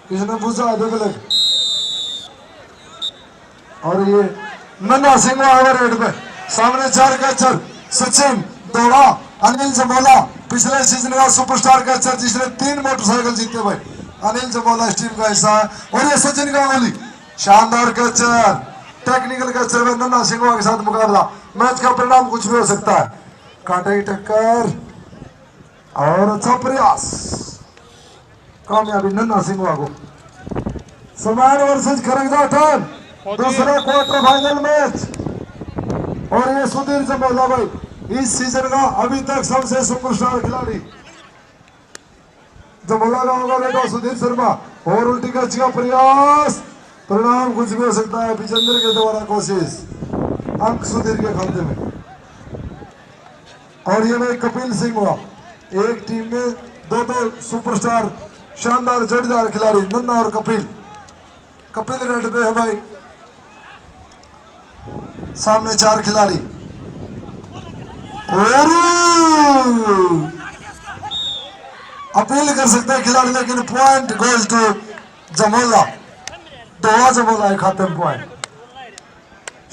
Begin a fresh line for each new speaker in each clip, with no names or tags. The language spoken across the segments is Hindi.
किसी ने पूछा देख ले। और ये नन्हा सिंह ओवर हेड पे सामने 4 कैचर सचिन दौड़ा, अनिल जमोला पिछले सीजन का सुपरस्टार कैचर जिसने 3 मोटरसाइकिल जीते भाई, अनिल जमोला इस टीम का हिस्सा है। और ये सचिन गांगुली शानदार कैचर, टेक्निकल कैचर में नन्हा सिंह के साथ मुकाबला। मैच का परिणाम कुछ भी हो सकता है। कांटे की टक्कर और अच्छा प्रयास, कामयाबी नन्हा सिंह को। समान वर्सेस खरगजाठन दूसरा क्वार्टर फाइनल मैच। और ये सुधीर जमोला भाई इस सीजन का अभी तक सबसे सुपरस्टार खिलाड़ी जमोला का होगा बेटा सुधीर शर्मा। और उल्टी कैच का प्रयास, परिणाम कुछ भी हो सकता है। विजेंद्र के द्वारा कोशिश, अंक सुधीर के खाते में। और ये भाई कपिल सिंह हुआ, एक टीम में 2 सुपरस्टार शानदार जड़ीदार खिलाड़ी नन्ना और कपिल। कपिल रेड पे है भाई, सामने 4 खिलाड़ी। और अपील कर सकते हैं खिलाड़ी, लेकिन पॉइंट गोज टू जमोला। दोहा जमोला है खाते में पॉइंट।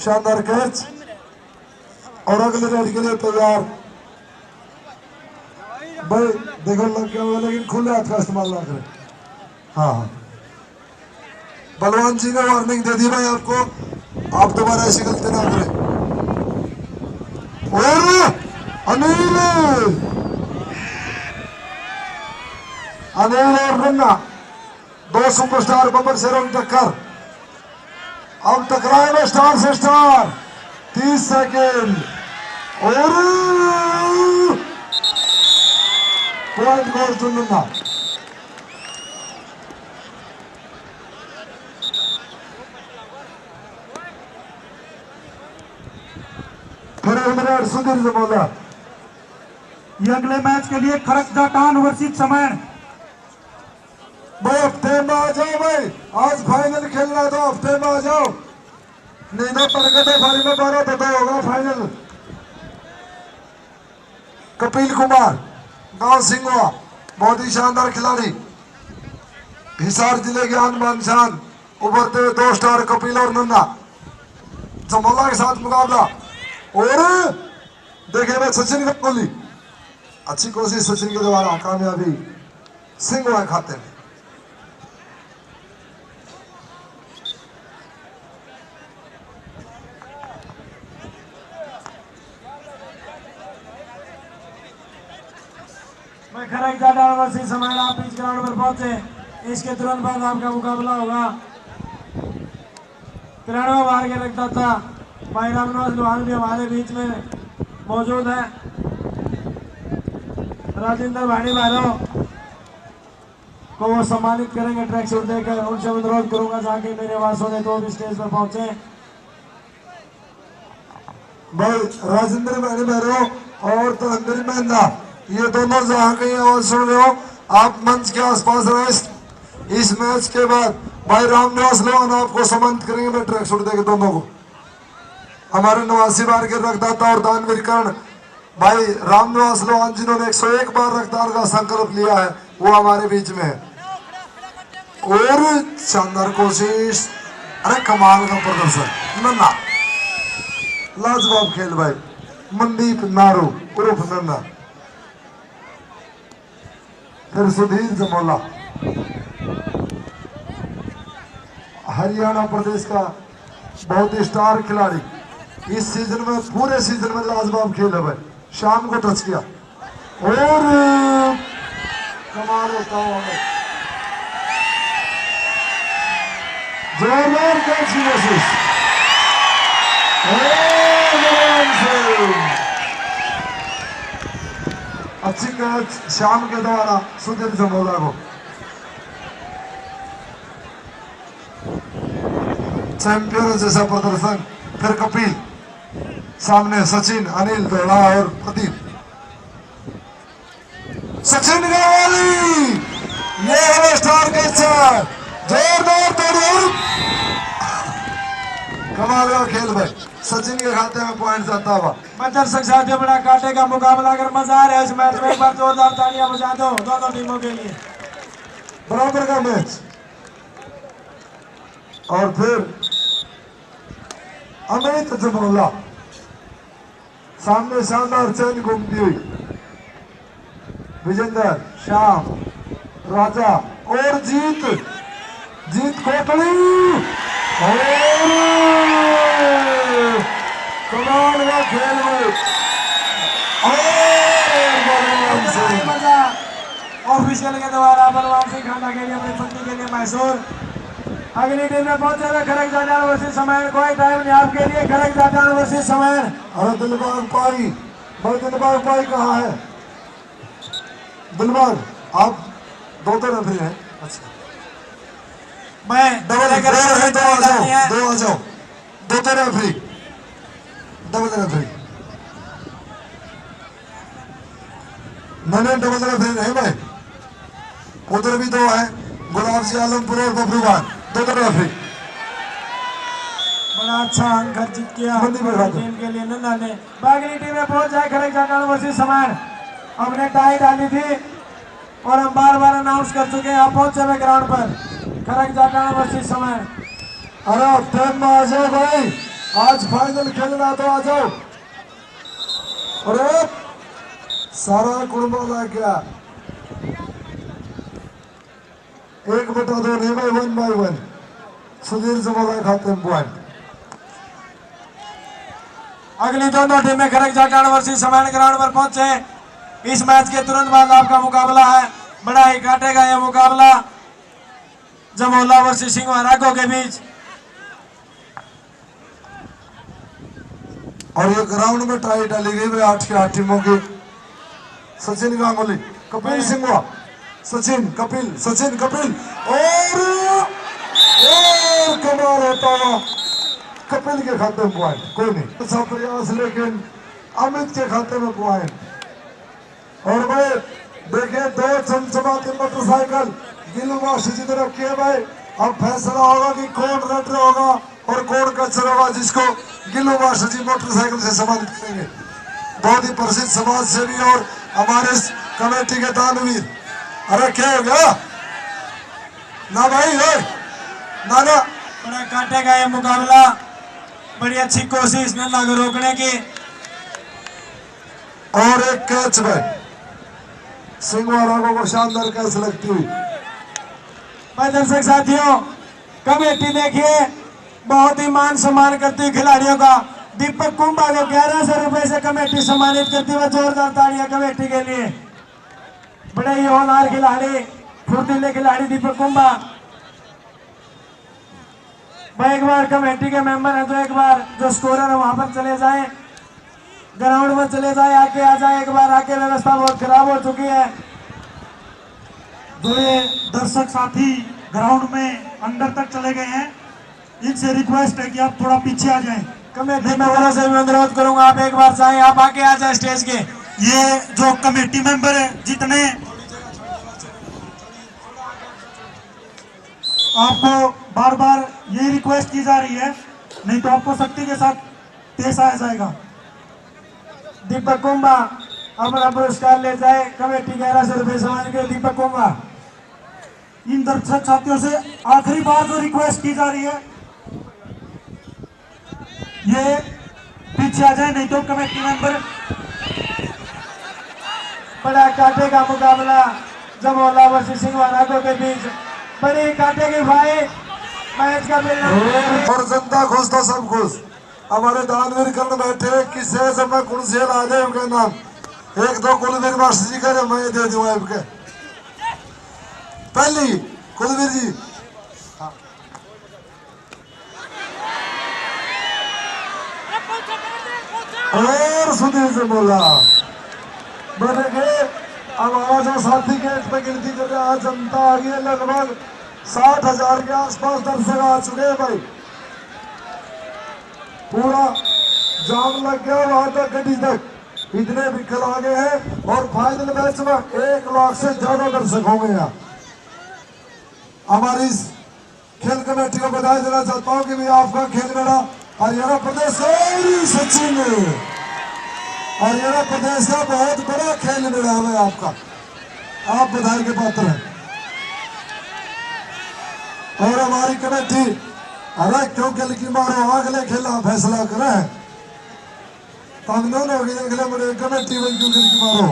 शानदार कैच और अगले रेड के लिए तैयार भाई। देखो लग गया हुआ, लेकिन खुले हाथ का इस्तेमाल ना करें। हाँ बलवान जी ने वार्निंग दे दी भाई आपको, आप दोबारा ऐसी गलती ना करें। और अनिल और नन्ना 2 सुपरस्टार बबर शेरों की टक्कर। अब टकराए स्टार से स्टार। 30 सेकेंड और पॉइंट गोल टू नन्ना। फिर सुधीर जमोला।
ये अगले मैच के लिए खरगजाठन वर्सेस समान।
भाई हफ्ते में आ जाओ भाई, आज फाइनल खेलना है तो हफ्ते में आ जाओ, नहीं तो परगटे फारी में 12 पता होगा फाइनल। कपिल कुमार गांव सिंगवा बहुत ही शानदार खिलाड़ी, हिसार जिले के आन बान शान उभरते हुए 2 स्टार कपिल और नन्ना जमोला के साथ मुकाबला। और देखे भाई सचिन गांगुली, अच्छी कोशिश सचिन के द्वारा, कामयाबी सिंगवा खाते में।
मैं खरगजाठन वर्सेस समान आप पिच ग्राउंड पर पहुंचे। इसके तुरंत बाद आपका मुकाबला होगा। 93 बार के रखता था भाई रामनिवास लोहान भी हमारे बीच में मौजूद है। राजेंद्र भाड़ी भाइयों को वो सम्मानित करेंगे ट्रैक सूट देकर। उनसे अनुरोध करूंगा जाके मेरे आवाज सुने तो भी स्टेज पर पहुंचे।
भाई राजेंद्र भाड़ी भाइयों और तलंदरी महिंदा, ये दोनों जहां कहीं आवाज सुन रहे हो आप मंच के आसपास रहे। इस मैच के बाद भाई रामनिवास लोहान आपको सम्मानित करेंगे मैं ट्रैक सूट देकर दोनों को। हमारे 89 बार के रक्तदाता और दानवीर कर्ण भाई रामनिवास लोहान जिन्होंने 101 बार रक्तदान का संकल्प लिया है, वो हमारे बीच में है। और शानदार कोशिश, अरे कमाल का प्रदर्शन नन्ना, लाजवाब खेल भाई। मनदीप नारू उर्फ नन्ना। फिर सुधीर जमोला हरियाणा प्रदेश का बहुत ही स्टार खिलाड़ी, इस सीजन में पूरे सीजन में लाजवाब खेल है भाई। शाम को टच किया और कमाल होता है, जोरदार कैच की कोशिश। अच्छी कैच शाम के द्वारा सुधीर जमोला को। चैंपियन जैसा प्रदर्शन। फिर कपिल, सामने सचिन, अनिल दौड़ा और प्रदीप। सचिन गांगुली, ये है स्टार कैचर, जोरदार तोड़, कमाल का खेल भाई। सचिन के खाते में पॉइंट जाता हुआ।
मैं दर्शक साथियों, बड़ा कांटे का मुकाबला, अगर मजा आ रहा है इस मैच में एक बार जोरदार तालियां बजा दो दोनों टीमों के लिए।
बराबर का मैच, और फिर अमित जमोला, सामने शानदार चैन घूमती हुई विजेंद्र, श्याम, राजा और जीत कोटली और कमाल का खेल में
ऑफिशियल के द्वारा बलवान सिंह खाना के लिए अपनी पत्नी के लिए मैसूर। अगली टीम में पहुंचे हुए खड़क जाटान वर्सेस समय, कोई टाइम नहीं आपके लिए। खड़क जाटान वर्सेस समय।
अरे दिलबाग पाई, भाई दिलबाग पाई कहाँ है? दिलबाग आप दो तो रेफरी हैं। अच्छा
मैं
डबल है, दो आ जाओ, दो तो रेफरी, डबल रेफरी। मैंने डबल रेफरी नहीं भाई, उधर भी दो है, गुलाब जी आलमपुर और बबलू खान, दो तो रेफरी।
बड़ा अच्छा अंक जीत किया टीम के लिए नन्ना ने। अगली टीम में पहुंच जाए खड़क जाटान वर्सेस समय। हमने टाई डाली थी और हम बार बार अनाउंस कर चुके हैं। आप पहुंचे हुए ग्राउंड पर खड़क जाटान वर्सेस समय।
अरे टाइम में आ जाओ भाई, आज फाइनल खेलना तो आ जाओ। अरे सारा कुर्बा ला क्या 1/2 नहीं भाई, 1/1 सुधीर जमोला खाते हैं पॉइंट।
अगली दोनों टीमें खड़क जाटान वर्सेस समय ग्राउंड पर पहुंचे। इस मैच के तुरंत बाद आपका मुकाबला है, बड़ा ही काटेगा यह मुकाबला जमोला वर्सेस सिंह राघो के बीच।
और ये ग्राउंड में ट्राई डाली गई भाई 8 की 8 टीमों की। सचिन गांगुली, कपिल सिंह, सचिन कपिल, सचिन कपिल और कमाल होता हुआ कपिल के खाते में पॉइंट। कोई नहीं अच्छा प्रयास, लेकिन अमित के खाते में पॉइंट। और भाई देखिए 2 चमचमाती मोटरसाइकिल गिलवाशी जी ने रखी है भाई। अब फैसला होगा कि कौन रेडर होगा और कौन कचरा होगा, जिसको गिलवाशी जी मोटरसाइकिल से सम्मानित करेंगे। बहुत ही प्रसिद्ध समाज सेवी और हमारे इस कमेटी के दानवीर। अरे क्या हो गया ना भाई, ना ना
बड़ा काटेगा ये मुकाबला, बड़ी अच्छी कोशिश नन्ना को रोकने की।
और एक कैच भाई, सिंह राघो को शानदार कैच लगती हुई।
भाई दर्शक साथियों, कमेटी देखिए बहुत ही मान सम्मान करती है खिलाड़ियों का। दीपक कुंभा को 1100 रुपए से कमेटी सम्मानित करती हुई, जोरदार तालियां कमेटी के लिए। बड़े ही होनहार खिलाड़ी, फुर्तीले खिलाड़ी दीपक कुंभा। भाई एक बार कमेटी के मेंबर हैं तो एक बार जो स्कोरर है वहां पर चले जाएं, ग्राउंड में चले जाए, आके आ जाए एक बार आके। व्यवस्था बहुत खराब हो चुकी है।
जो ये दर्शक साथी ग्राउंड में अंदर तक चले गए हैं, इनसे रिक्वेस्ट है कि आप थोड़ा पीछे आ जाएं।
कमेटी मेंबरों से मैं अनुरोध करूंगा, आप एक बार चाहे आप आके आ जाए स्टेज के।
ये जो कमेटी मेंबर है जितने, आपको बार बार यही रिक्वेस्ट की जा रही है, नहीं तो आपको सख्ती के साथ पेश आया जाएगा।
दीपक कुंभा अपना पुरस्कार ले जाए, कमेटी 1100 रुपए सम्मान के दीपक कुंभा।
इन दर्शक साथियों से आखिरी बार जो रिक्वेस्ट की जा रही है, ये पीछे आ जाए, नहीं तो कमेटी मेंबर।
बड़ा काटे का मुकाबला जमोला वर्सेस सिंह राघो के बीच, बड़ी काटे की भाई मैच का परिणाम।
और जनता खुश तो सब खुश। हमारे दानवीर कर्ण बैठे, किसे समय कुलसेल आदेव के नाम 1-2 कुलवीर मास्टर जी करे, मैं दे दूं आपके। पहली कुलवीर जी, और सुधीर से बोला बने गए। अब आवाज साथी के इस पे गिनती करके आज जनता आ गई है, लगभग 60,000 के आसपास दर्शक आ चुके हैं भाई। पूरा जाम लग गया वहां तक, गड्डी तक, इतने विकल आ गए हैं। और फाइनल मैच में 1 लाख से ज्यादा दर्शक होंगे यहाँ। हमारी इस खेल कमेटी को बधाई देना चाहता हूँ कि भाई आपका खेल मेला हरियाणा प्रदेश सचिन, हरियाणा प्रदेश का बहुत बड़ा खेल मेला है आपका, आप बधाई के पात्र हैं। और हमारी कमेटी अरे क्यों गलकी मारो, अगले खेला फैसला करे। तब दोनों अगले बड़े कमेटी में क्यों गलकी मारो।